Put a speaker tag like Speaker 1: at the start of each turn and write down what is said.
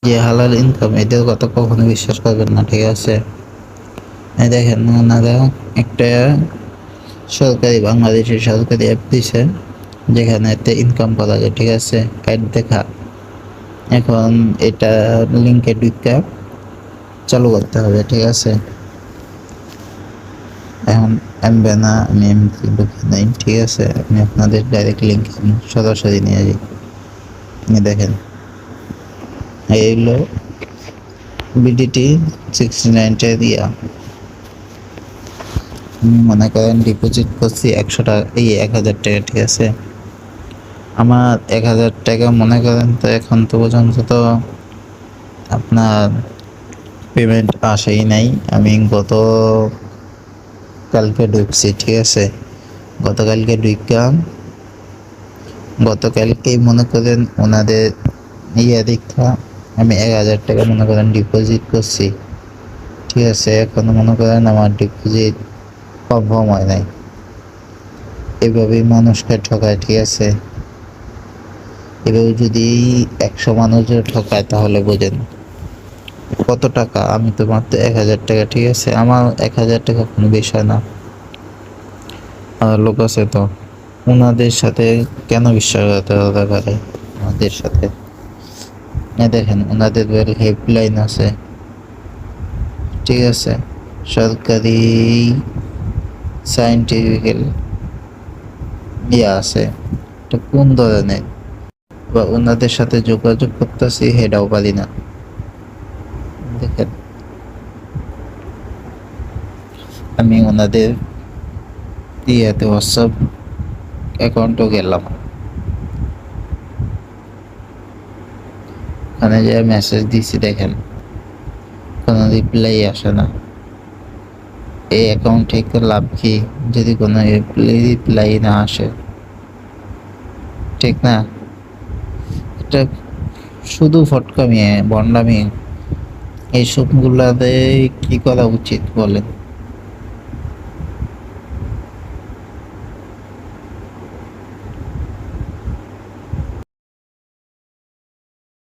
Speaker 1: যে হালাল ইনকাম, এদের কথা কখনো বিশ্বাস করবেন না, ঠিক আছে? এই দেখেন, ওনারা একটা সরকারি, বাংলাদেশের সরকারি অ্যাপ দিছে যেখানে এতে ইনকাম করা যায়, ঠিক আছে? অ্যাড দেখা। এখন এটা লিঙ্কে ঢুকে চালু করতে হবে, ঠিক আছে? এখন আমি এমনি ঢুকে নেই, ঠিক আছে? আমি আপনাদের ডাইরেক্ট লিঙ্ক সরাসরি নিয়ে যাই। দেখেন, এই হলো বিডিটি 69টা দিয়া মনে করেন ডিপোজিট করছি 100 টাকা, এই 1000 টাকা, ঠিক আছে? আমার 1000 টাকা মনে করেন, তো এখন তো পর্যন্ত তো আপনার পেমেন্ট আসেই নাই। আমি কালকে ঢুকছি, ঠিক আছে? গতকালকে ঢুকলাম, গতকালকেই মনে করেন ওনাদের দীক্ষা আমি 1000 টাকা মনে করেন ডিপোজিট করছি, ঠিক আছে? এখনো মনে করেন আমার ডিপোজিট কনফার্ম হয় নাই। এভাবেই মানুষকে ঠকায়, ঠিক আছে? এভাবে যদি 100 মানুষের ঠকায় তাহলে বোঝেন কত টাকা। আমি তো মাত্র 1000 টাকা, ঠিক আছে? আমার 1000 টাকা কোনো বিষয় না। আর লোক আছে তো, ওনাদের সাথে কেন বিশ্বাসঘাতকতা করে আমাদের সাথে? দেখেন, ওনাদের হেল্পলাইন আছে, ঠিক আছে? সরকারি সাইন্টিফিক্যাল আছে, এটা কোন ধরনের, বা ওনাদের সাথে যোগাযোগ করতেছি হেটাও পারি না। দেখেন, আমি ওনাদের হোয়াটসঅ্যাপ অ্যাকাউন্টও গেলাম, ওখানে যে মেসেজ দিছি, দেখেন কোনো রিপ্লাই আসে না। এই অ্যাকাউন্ট থেকে লাভ কি যদি কোনো রিপ্লাই না আসে, ঠিক না? এটা শুধু ফটকামি, বন্ডামি। এইসবগুলাতে কি করা উচিত বলেন?